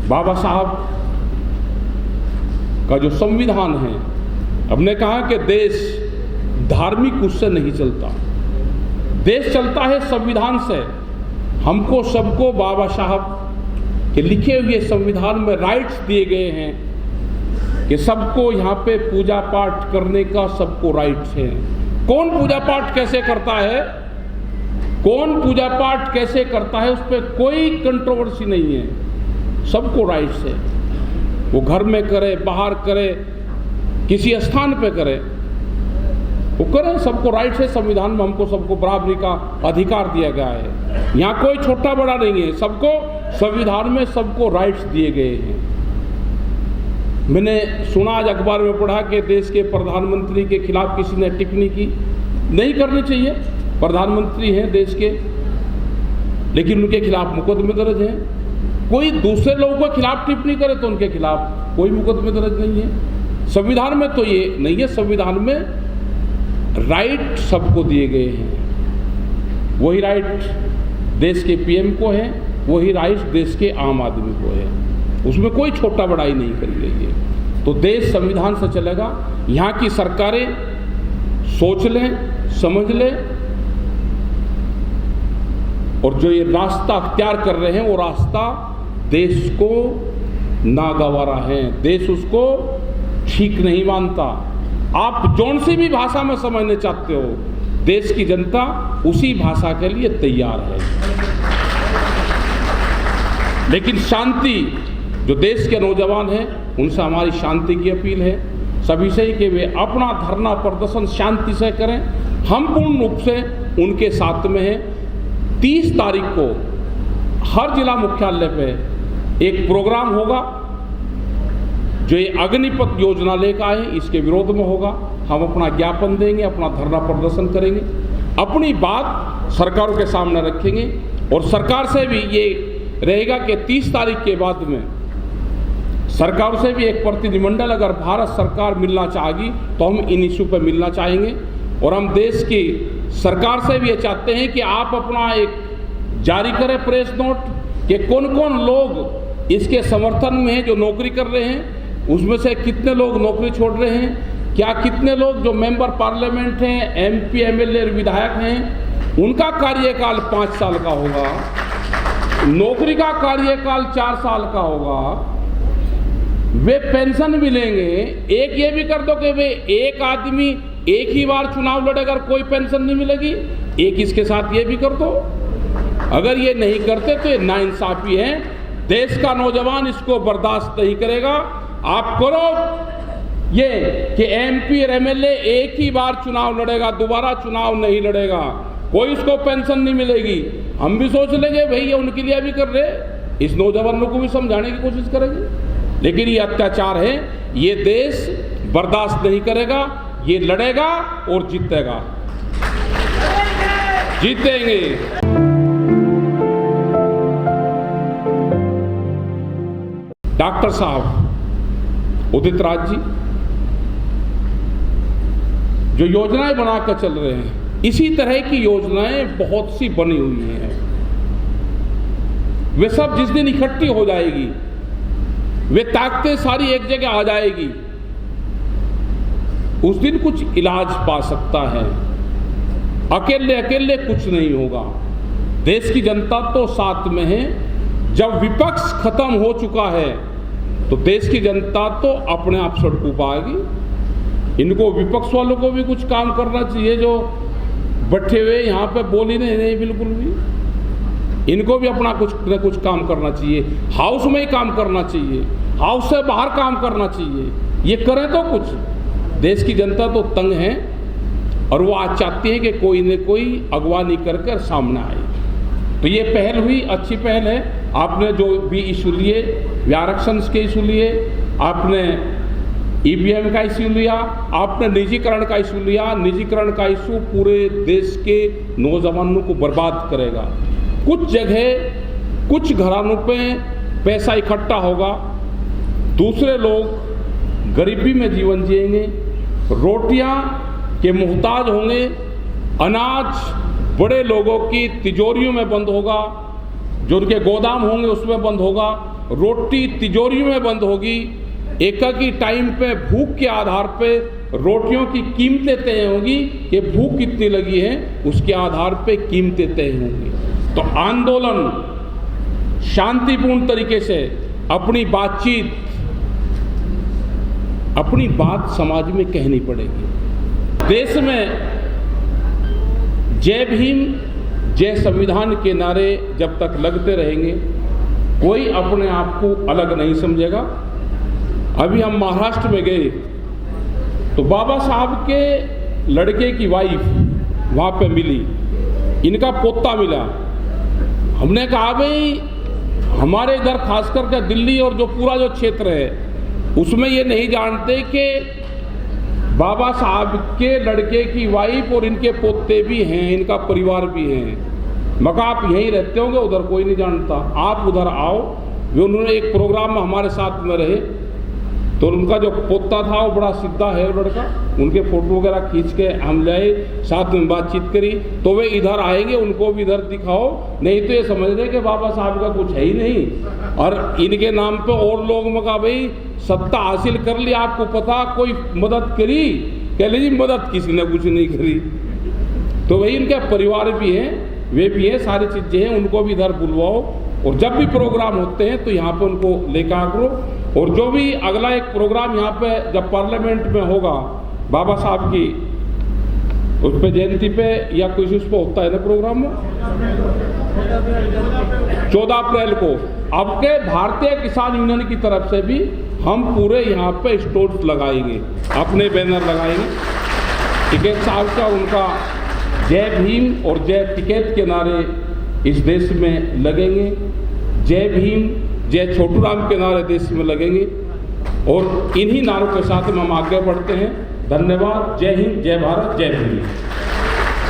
बाबा साहब का जो संविधान है, हमने कहा कि देश धार्मिक उससे नहीं चलता, देश चलता है संविधान से। हमको सबको बाबा साहब के लिखे हुए संविधान में राइट्स दिए गए हैं कि सबको यहाँ पे पूजा पाठ करने का सबको राइट्स है। कौन पूजा पाठ कैसे करता है, कौन पूजा पाठ कैसे करता है, उस पर कोई कंट्रोवर्सी नहीं है, सबको राइट्स है। वो घर में करे, बाहर करे, किसी स्थान पे करे, वो करें, सबको राइट्स है। संविधान में हमको सबको बराबरी का अधिकार दिया गया है। यहाँ कोई छोटा बड़ा नहीं है, सबको संविधान में सबको राइट्स दिए गए हैं। मैंने सुना, आज अखबार में पढ़ा कि देश के प्रधानमंत्री के खिलाफ किसी ने टिप्पणी की। नहीं करनी चाहिए, प्रधानमंत्री हैं देश के, लेकिन उनके खिलाफ मुकदमे दर्ज हैं। कोई दूसरे लोगों के खिलाफ टिप्पणी करे तो उनके खिलाफ कोई मुकदमे दर्ज नहीं है। संविधान में तो ये नहीं है, संविधान में राइट सबको दिए गए हैं। वही राइट देश के पीएम को है, वही राइट देश के आम आदमी को है, उसमें कोई छोटा बड़ाई नहीं करी गई है। तो देश संविधान से चलेगा। यहाँ की सरकारें सोच लें, समझ लें, और जो ये रास्ता अख्तियार कर रहे हैं वो रास्ता देश को नागवारा है, देश उसको ठीक नहीं मानता। आप जौन सी भी भाषा में समझने चाहते हो, देश की जनता उसी भाषा के लिए तैयार है। लेकिन शांति, जो देश के नौजवान हैं उनसे हमारी शांति की अपील है सभी से कि वे अपना धरना प्रदर्शन शांति से करें। हम पूर्ण रूप से उनके साथ में हैं। 30 तारीख को हर जिला मुख्यालय पे एक प्रोग्राम होगा जो ये अग्निपथ योजना लेकर आए, इसके विरोध में होगा। हम अपना ज्ञापन देंगे, अपना धरना प्रदर्शन करेंगे, अपनी बात सरकारों के सामने रखेंगे, और सरकार से भी ये रहेगा कि 30 तारीख के बाद में सरकारों से भी एक प्रतिनिधिमंडल अगर भारत सरकार मिलना चाहेगी तो हम इन इशू पर मिलना चाहेंगे। और हम देश की सरकार से भी ये चाहते हैं कि आप अपना एक जारी करें प्रेस नोट कि कौन कौन लोग इसके समर्थन में हैं, जो नौकरी कर रहे हैं उसमें से कितने लोग नौकरी छोड़ रहे हैं, क्या कितने लोग जो मेंबर पार्लियामेंट हैं, एमपी, एमएलए, विधायक हैं, उनका कार्यकाल 5 साल का होगा, नौकरी का कार्यकाल 4 साल का होगा, वे पेंशन भी लेंगे। एक ये भी कर दो कि वे एक आदमी एक ही बार चुनाव लड़ेगा, कोई पेंशन नहीं मिलेगी, एक इसके साथ ये भी कर दो। अगर ये नहीं करते तो ये नाइंसाफी है, देश का नौजवान इसको बर्दाश्त नहीं करेगा। आप करो ये कि एमपी और एमएलए एक ही बार चुनाव लड़ेगा, दोबारा चुनाव नहीं लड़ेगा, कोई उसको पेंशन नहीं मिलेगी। हम भी सोच लेंगे भाई ये उनके लिए भी कर रहे, इस नौजवानों को भी समझाने की कोशिश करेंगे। लेकिन ये अत्याचार है, ये देश बर्दाश्त नहीं करेगा, ये लड़ेगा और जीतेगा, जीतेंगे। डॉक्टर साहब उदित राज जी जो योजनाएं बनाकर चल रहे हैं, इसी तरह की योजनाएं बहुत सी बनी हुई हैं। वे सब जिस दिन इकट्ठी हो जाएगी, वे ताकतें सारी एक जगह आ जाएगी, उस दिन कुछ इलाज पा सकता है। अकेले अकेले कुछ नहीं होगा। देश की जनता तो साथ में है। जब विपक्ष खत्म हो चुका है तो देश की जनता तो अपने आप सड़कों पर आएगी। इनको विपक्ष वालों को भी कुछ काम करना चाहिए, जो बैठे हुए यहाँ पे बोल ही नहीं बिल्कुल भी। इनको भी अपना कुछ न कुछ काम करना चाहिए, हाउस में ही काम करना चाहिए, हाउस से बाहर काम करना चाहिए। ये करें तो कुछ। देश की जनता तो तंग है और वो आज चाहती है कि कोई न कोई अगवानी कर सामने आए। तो ये पहल हुई, अच्छी पहल है। आपने जो भी इशू लिए, आरक्षण के इशू लिए, आपने ईवीएम का इशू लिया, आपने निजीकरण का इशू लिया। निजीकरण का इशू पूरे देश के नौजवानों को बर्बाद करेगा। कुछ जगह कुछ घरानों पे पैसा इकट्ठा होगा, दूसरे लोग गरीबी में जीवन जिएंगे, रोटियां के मोहताज होंगे, अनाज बड़े लोगों की तिजोरियों में बंद होगा, जो उनके गोदाम होंगे उसमें बंद होगा। रोटी तिजोरी में बंद होगी, एकाकी टाइम पे भूख के आधार पे रोटियों की कीमतें तय होंगी कि भूख कितनी लगी है, उसके आधार पे कीमतें तय होंगी। तो आंदोलन शांतिपूर्ण तरीके से अपनी बातचीत, अपनी बात समाज में कहनी पड़ेगी। देश में जय भीम जय संविधान के नारे जब तक लगते रहेंगे, कोई अपने आप को अलग नहीं समझेगा। अभी हम महाराष्ट्र में गए तो बाबा साहब के लड़के की वाइफ वहाँ पे मिली, इनका पोता मिला। हमने कहा भाई हमारे इधर खास करके दिल्ली और जो पूरा जो क्षेत्र है उसमें ये नहीं जानते कि बाबा साहब के लड़के की वाइफ और इनके पोते भी हैं, इनका परिवार भी हैं। मगर आप यहीं रहते होंगे, उधर कोई नहीं जानता, आप उधर आओ। वे उन्होंने एक प्रोग्राम में हमारे साथ में रहे तो उनका जो पोता था वो बड़ा सीधा है लड़का, उनके फोटो वगैरह खींच के हम लाए, साथ में बातचीत करी। तो वे इधर आएंगे, उनको भी इधर दिखाओ, नहीं तो ये समझ रहे कि बाबा साहब का कुछ है ही नहीं और इनके नाम पे और लोग मगा भाई सत्ता हासिल कर ली, आपको पता कोई मदद करी, कह लीजिए मदद किसी ने कुछ नहीं करी। तो वही उनके परिवार भी हैं, वे भी हैं, सारी चीज़ें हैं, उनको भी इधर बुलवाओ और जब भी प्रोग्राम होते हैं तो यहाँ पे उनको लेकर करो। और जो भी अगला एक प्रोग्राम यहाँ पे जब पार्लियामेंट में होगा बाबा साहब की उस पे जयंती पे या कुछ उस पर होता है ना प्रोग्राम, 14 अप्रैल को आपके भारतीय किसान यूनियन की तरफ से भी हम पूरे यहाँ पे स्टोर्स लगाएंगे, अपने बैनर लगाएंगे टिकैत साहब का, उनका जय भीम और जय टिकैत के नारे इस देश में लगेंगे। जय भीम जय छोटू राम के नारे देश में लगेंगे और इन्हीं नारों के साथ हम आगे बढ़ते हैं। धन्यवाद। जय हिंद, जय भारत, जय भीम।